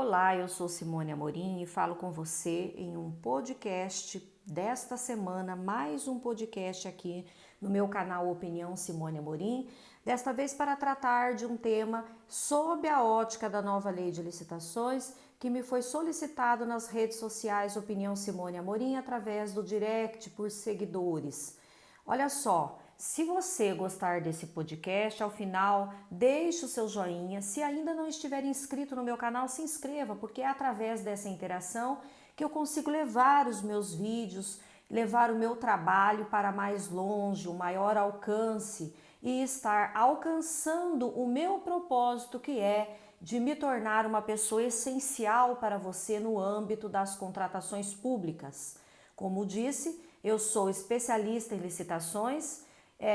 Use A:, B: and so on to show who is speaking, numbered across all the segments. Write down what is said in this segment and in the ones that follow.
A: Olá, eu sou Simone Amorim e falo com você em um podcast desta semana, mais um podcast aqui no meu canal Opinião Simone Amorim, desta vez para tratar de um tema sob a ótica da nova lei de licitações que me foi solicitado nas redes sociais Opinião Simone Amorim através do direct por seguidores. Olha só, se você gostar desse podcast, ao final, deixe o seu joinha. Se ainda não estiver inscrito no meu canal, se inscreva, porque é através dessa interação que eu consigo levar os meus vídeos, levar o meu trabalho para mais longe, o maior alcance e estar alcançando o meu propósito, que é de me tornar uma pessoa essencial para você no âmbito das contratações públicas. Como disse, eu sou especialista em licitações,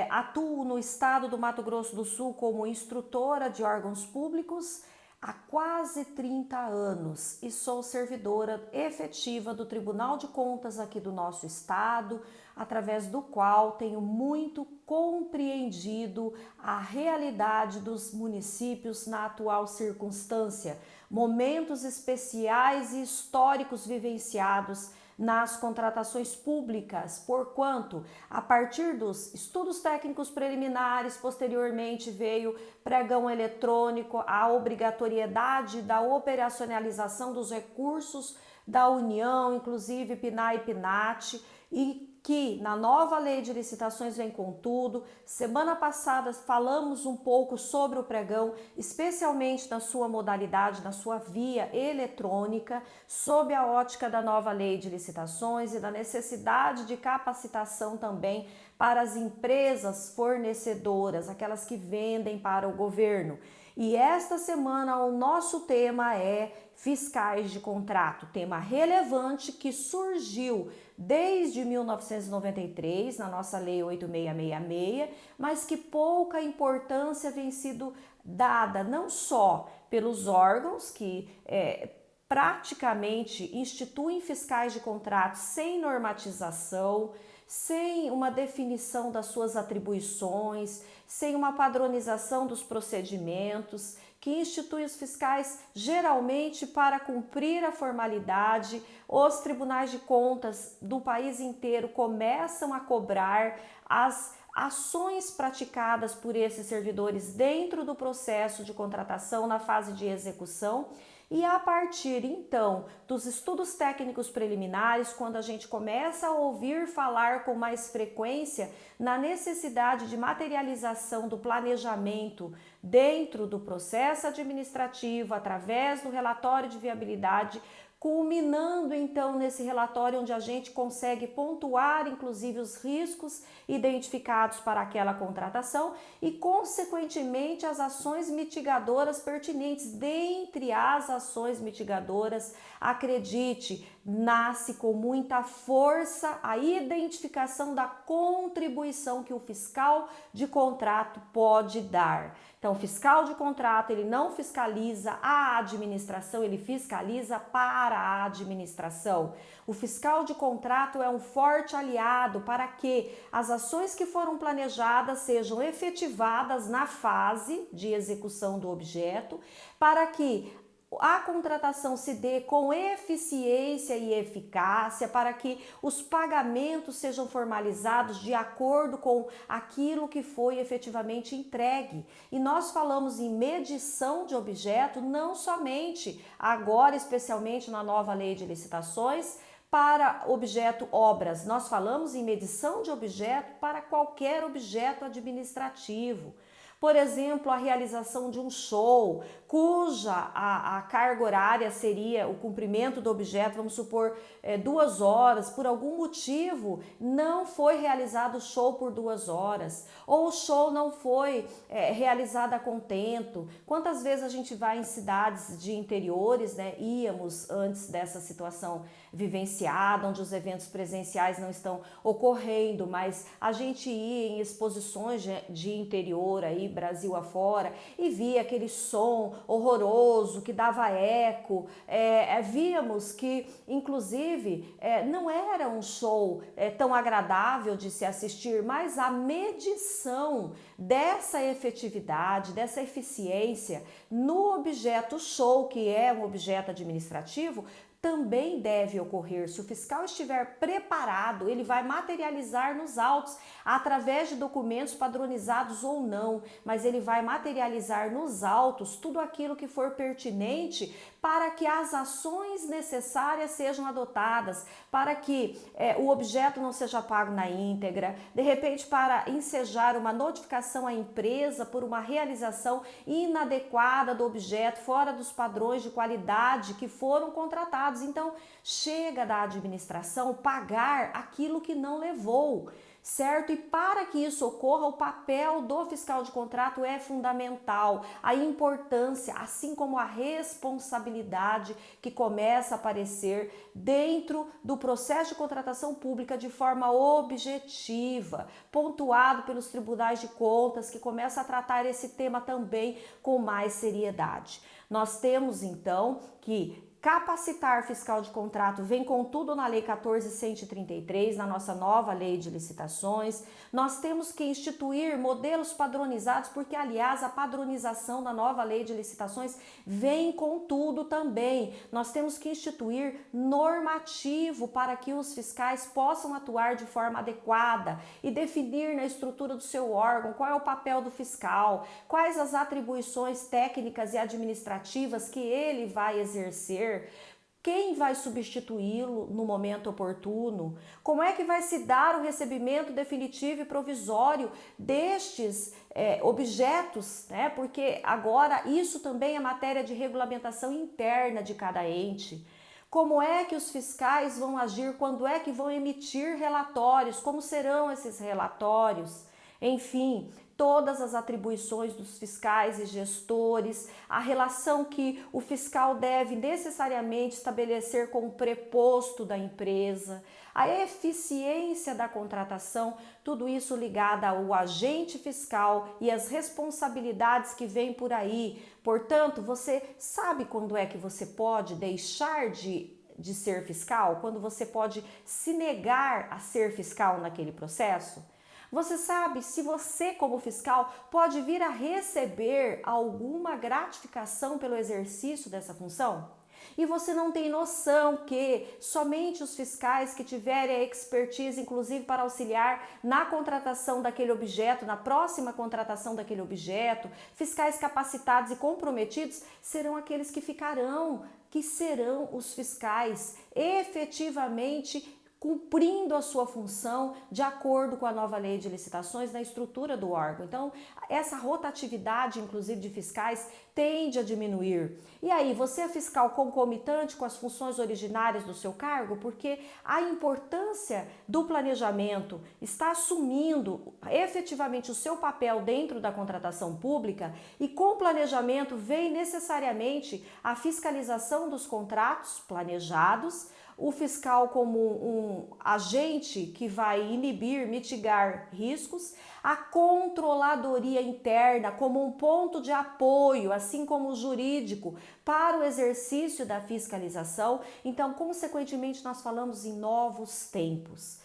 A: atuo no estado do Mato Grosso do Sul como instrutora de órgãos públicos há quase 30 anos e sou servidora efetiva do Tribunal de Contas aqui do nosso estado, através do qual tenho muito compreendido a realidade dos municípios na atual circunstância, momentos especiais e históricos vivenciados nas contratações públicas, porquanto, a partir dos estudos técnicos preliminares, posteriormente veio pregão eletrônico, a obrigatoriedade da operacionalização dos recursos da União, inclusive PNAE e PNAT, e que na nova lei de licitações vem com tudo. Semana passada falamos um pouco sobre o pregão, especialmente na sua modalidade, na sua via eletrônica, sob a ótica da nova lei de licitações e da necessidade de capacitação também para as empresas fornecedoras, aquelas que vendem para o governo. E esta semana o nosso tema é fiscais de contrato, tema relevante que surgiu desde 1993 na nossa lei 8666, mas que pouca importância vem sido dada não só pelos órgãos que praticamente instituem fiscais de contrato sem normatização, sem uma definição das suas atribuições, sem uma padronização dos procedimentos, que institui os fiscais geralmente para cumprir a formalidade. Os tribunais de contas do país inteiro começam a cobrar as ações praticadas por esses servidores dentro do processo de contratação na fase de execução. E a partir, então, dos estudos técnicos preliminares, quando a gente começa a ouvir falar com mais frequência na necessidade de materialização do planejamento dentro do processo administrativo, através do relatório de viabilidade, culminando então nesse relatório onde a gente consegue pontuar inclusive os riscos identificados para aquela contratação e consequentemente as ações mitigadoras pertinentes. Dentre as ações mitigadoras, acredite, nasce com muita força a identificação da contribuição que o fiscal de contrato pode dar. Então, o fiscal de contrato, ele não fiscaliza a administração, ele fiscaliza para a administração. O fiscal de contrato é um forte aliado para que as ações que foram planejadas sejam efetivadas na fase de execução do objeto, para que a contratação se dê com eficiência e eficácia, para que os pagamentos sejam formalizados de acordo com aquilo que foi efetivamente entregue. E nós falamos em medição de objeto não somente agora, especialmente na nova lei de licitações, para objeto obras. Nós falamos em medição de objeto para qualquer objeto administrativo. Por exemplo, a realização de um show, cuja a carga horária seria o cumprimento do objeto, vamos supor, 2 horas, por algum motivo não foi realizado o show por 2 horas, ou o show não foi realizado a contento. Quantas vezes a gente vai em cidades de interiores, né? Íamos antes dessa situação vivenciada, onde os eventos presenciais não estão ocorrendo, mas a gente ia em exposições de interior aí, Brasil afora e via aquele som horroroso que dava eco, víamos que inclusive não era um show tão agradável de se assistir, mas a medição dessa efetividade, dessa eficiência no objeto show, que é um objeto administrativo, também deve ocorrer. Se o fiscal estiver preparado, ele vai materializar nos autos através de documentos padronizados ou não, mas ele vai materializar nos autos tudo aquilo que for pertinente para que as ações necessárias sejam adotadas, para que o objeto não seja pago na íntegra, de repente para ensejar uma notificação à empresa por uma realização inadequada do objeto, fora dos padrões de qualidade que foram contratados. Então, chega da administração pagar aquilo que não levou, certo? E para que isso ocorra, o papel do fiscal de contrato é fundamental, a importância, assim como a responsabilidade que começa a aparecer dentro do processo de contratação pública de forma objetiva, pontuado pelos tribunais de contas, que começa a tratar esse tema também com mais seriedade. Nós temos então que capacitar fiscal de contrato vem com tudo na Lei 14.133, na nossa nova Lei de Licitações. Nós temos que instituir modelos padronizados, porque, aliás, a padronização da nova Lei de Licitações vem com tudo também. Nós temos que instituir normativo para que os fiscais possam atuar de forma adequada e definir na estrutura do seu órgão qual é o papel do fiscal, quais as atribuições técnicas e administrativas que ele vai exercer, quem vai substituí-lo no momento oportuno, como é que vai se dar o recebimento definitivo e provisório destes objetos, né? Porque agora isso também é matéria de regulamentação interna de cada ente. Como é que os fiscais vão agir, quando é que vão emitir relatórios, como serão esses relatórios, enfim, todas as atribuições dos fiscais e gestores, a relação que o fiscal deve necessariamente estabelecer com o preposto da empresa, a eficiência da contratação, tudo isso ligado ao agente fiscal e as responsabilidades que vêm por aí. Portanto, você sabe quando é que você pode deixar de ser fiscal? Quando você pode se negar a ser fiscal naquele processo? Você sabe se você, como fiscal, pode vir a receber alguma gratificação pelo exercício dessa função? E você não tem noção que somente os fiscais que tiverem a expertise, inclusive para auxiliar na contratação daquele objeto, na próxima contratação daquele objeto, fiscais capacitados e comprometidos, serão aqueles que serão os fiscais efetivamente cumprindo a sua função de acordo com a nova Lei de Licitações na estrutura do órgão. Então, essa rotatividade, inclusive de fiscais, tende a diminuir. E aí, você é fiscal concomitante com as funções originárias do seu cargo? Porque a importância do planejamento está assumindo efetivamente o seu papel dentro da contratação pública, e com o planejamento vem necessariamente a fiscalização dos contratos planejados, o fiscal como um agente que vai inibir, mitigar riscos, a controladoria interna como um ponto de apoio, assim como o jurídico, para o exercício da fiscalização. Então, consequentemente, nós falamos em novos tempos.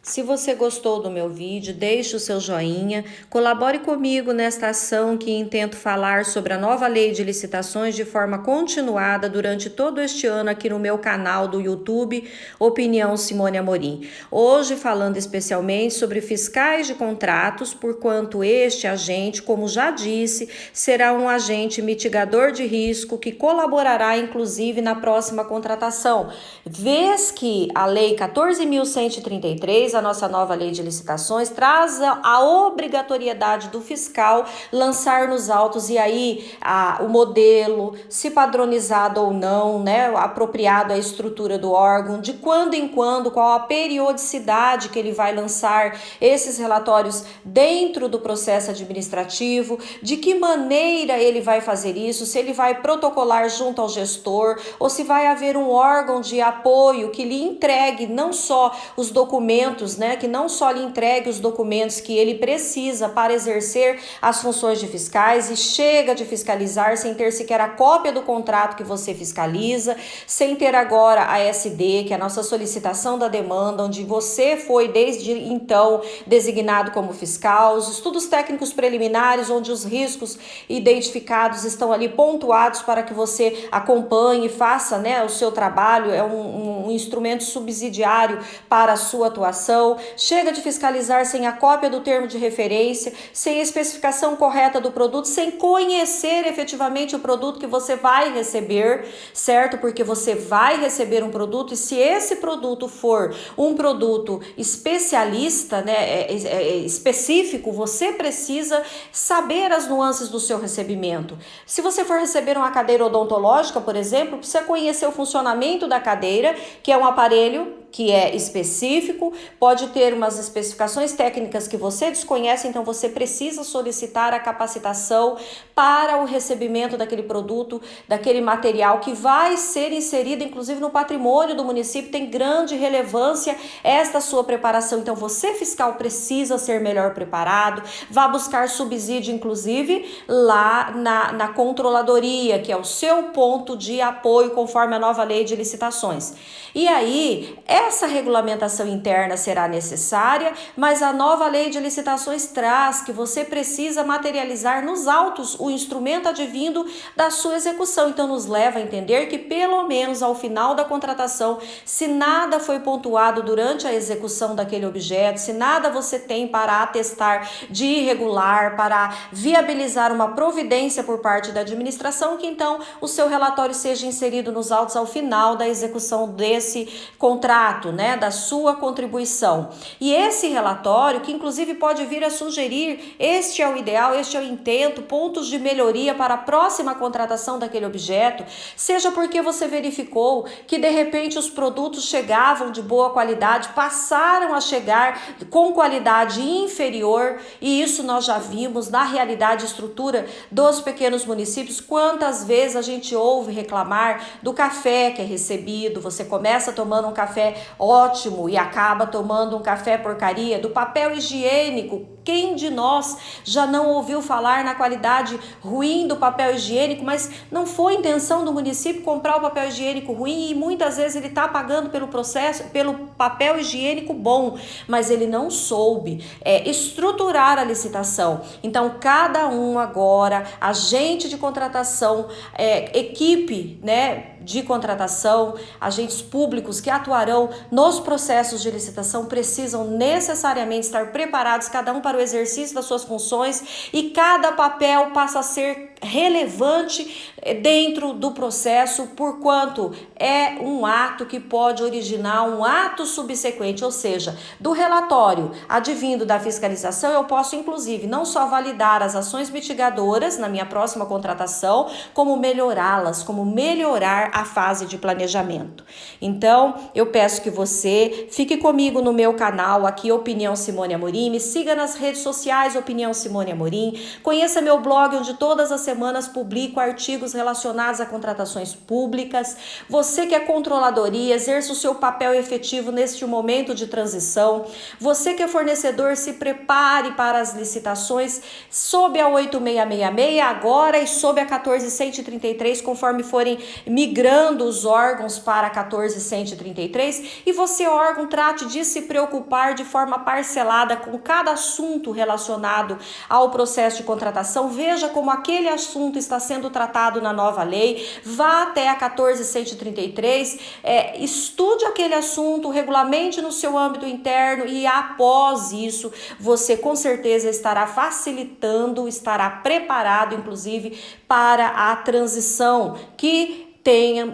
A: Se você gostou do meu vídeo, deixe o seu joinha, colabore comigo nesta ação que intento falar sobre a nova Lei de Licitações de forma continuada durante todo este ano aqui no meu canal do YouTube, Opinião Simone Amorim. Hoje falando especialmente sobre fiscais de contratos, porquanto este agente, como já disse, será um agente mitigador de risco que colaborará inclusive na próxima contratação, vez que a Lei 14.133, a nossa nova Lei de Licitações, traz a obrigatoriedade do fiscal lançar nos autos, e aí o modelo, se padronizado ou não, né, apropriado à estrutura do órgão, de quando em quando, qual a periodicidade que ele vai lançar esses relatórios dentro do processo administrativo, de que maneira ele vai fazer isso, se ele vai protocolar junto ao gestor, ou se vai haver um órgão de apoio que lhe entregue não só os documentos documentos, né, que não só lhe entregue os documentos que ele precisa para exercer as funções de fiscais e chega de fiscalizar sem ter sequer a cópia do contrato que você fiscaliza, sem ter agora a SD, que é a nossa solicitação da demanda, onde você foi desde então designado como fiscal, os estudos técnicos preliminares, onde os riscos identificados estão ali pontuados para que você acompanhe e faça, né, o seu trabalho, é um instrumento subsidiário para a sua atuação. Chega de fiscalizar sem a cópia do termo de referência, sem a especificação correta do produto, sem conhecer efetivamente o produto que você vai receber, certo? Porque você vai receber um produto e se esse produto for um produto especialista, né, específico, você precisa saber as nuances do seu recebimento. Se você for receber uma cadeira odontológica, por exemplo, precisa conhecer o funcionamento da cadeira, que é um aparelho que é específico, pode ter umas especificações técnicas que você desconhece, então você precisa solicitar a capacitação para o recebimento daquele produto, daquele material que vai ser inserido, inclusive, no patrimônio do município. Tem grande relevância esta sua preparação, então você, fiscal, precisa ser melhor preparado, vá buscar subsídio, inclusive, lá na controladoria, que é o seu ponto de apoio, conforme a nova lei de licitações. E aí, essa regulamentação interna será necessária, mas a nova lei de licitações traz que você precisa materializar nos autos o instrumento advindo da sua execução. Então, nos leva a entender que, pelo menos ao final da contratação, se nada foi pontuado durante a execução daquele objeto, se nada você tem para atestar de irregular, para viabilizar uma providência por parte da administração, que então o seu relatório seja inserido nos autos ao final da execução desse contrato, né, da sua contribuição. E esse relatório, que inclusive pode vir a sugerir, este é o ideal, este é o intento, pontos de melhoria para a próxima contratação daquele objeto, seja porque você verificou que de repente os produtos chegavam de boa qualidade, passaram a chegar com qualidade inferior, e isso nós já vimos na realidade estrutura dos pequenos municípios. Quantas vezes a gente ouve reclamar do café que é recebido, você começa tomando um café ótimo e acaba tomando um café porcaria, do papel higiênico. Quem de nós já não ouviu falar na qualidade ruim do papel higiênico, mas não foi intenção do município comprar o papel higiênico ruim e muitas vezes ele está pagando pelo processo, pelo papel higiênico bom, mas ele não soube estruturar a licitação. Então, cada um agora, agente de contratação, equipe, né, de contratação, agentes públicos que atuarão nos processos de licitação precisam necessariamente estar preparados, cada um para o exercício das suas funções, e cada papel passa a ser relevante dentro do processo, porquanto é um ato que pode originar um ato subsequente, ou seja, do relatório advindo da fiscalização, eu posso inclusive não só validar as ações mitigadoras na minha próxima contratação, como melhorá-las, como melhorar a fase de planejamento. Então, eu peço que você fique comigo no meu canal aqui, Opinião Simone Amorim, me siga nas redes sociais, Opinião Simone Amorim, conheça meu blog, onde todas as semanas publico artigos relacionados a contratações públicas. Você que é controladoria, exerça o seu papel efetivo neste momento de transição. Você que é fornecedor, se prepare para as licitações sob a 8666 agora e sob a 14133, conforme forem migrando os órgãos para a 14133. E você, órgão, trate de se preocupar de forma parcelada com cada assunto relacionado ao processo de contratação. Veja como aquele assunto está sendo tratado na nova lei, vá até a 14133, estude aquele assunto, regulamente no seu âmbito interno, e após isso você com certeza estará facilitando, estará preparado inclusive para a transição que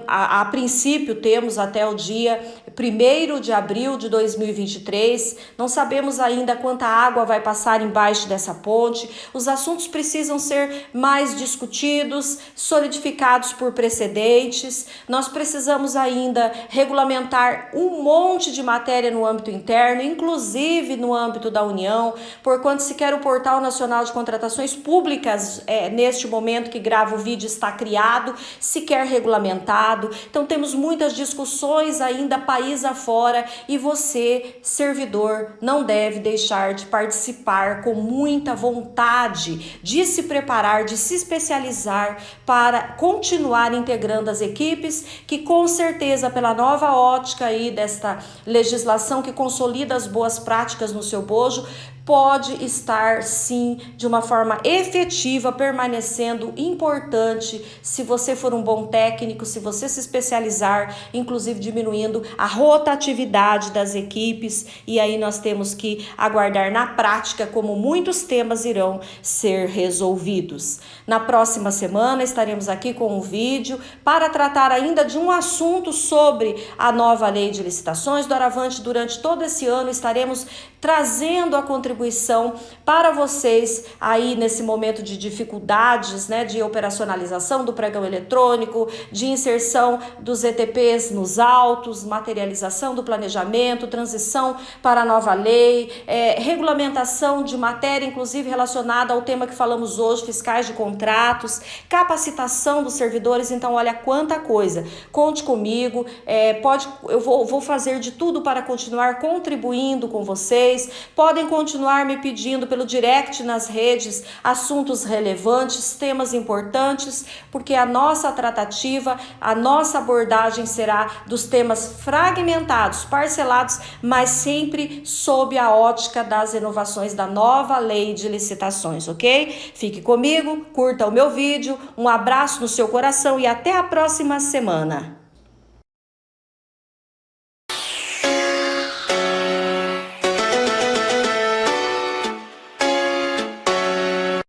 A: a princípio temos até o dia 1º de abril de 2023, não sabemos ainda quanta água vai passar embaixo dessa ponte, os assuntos precisam ser mais discutidos, solidificados por precedentes, nós precisamos ainda regulamentar um monte de matéria no âmbito interno, inclusive no âmbito da União, porquanto sequer o Portal Nacional de Contratações Públicas, neste momento que gravo o vídeo, está criado, sequer regulamentado. regulamentado. Então temos muitas discussões ainda país afora e você, servidor, não deve deixar de participar com muita vontade de se preparar, de se especializar para continuar integrando as equipes que com certeza pela nova ótica aí desta legislação que consolida as boas práticas no seu bojo, pode estar sim de uma forma efetiva permanecendo importante se você for um bom técnico, se você se especializar, inclusive diminuindo a rotatividade das equipes, e aí nós temos que aguardar na prática como muitos temas irão ser resolvidos. Na próxima semana estaremos aqui com um vídeo para tratar ainda de um assunto sobre a nova lei de licitações. Doravante, durante todo esse ano estaremos trazendo a contribuição para vocês aí nesse momento de dificuldades, né, de operacionalização do pregão eletrônico, de inserção dos ETPs nos autos, materialização do planejamento, transição para a nova lei, regulamentação de matéria, inclusive relacionada ao tema que falamos hoje, fiscais de contratos, capacitação dos servidores. Então, olha quanta coisa. Conte comigo, eu vou fazer de tudo para continuar contribuindo com vocês. Podem continuar me pedindo pelo direct nas redes assuntos relevantes, temas importantes, porque a nossa tratativa, a nossa abordagem será dos temas fragmentados, parcelados, mas sempre sob a ótica das inovações da nova lei de licitações, ok? Fique comigo, curta o meu vídeo, um abraço no seu coração e até a próxima semana.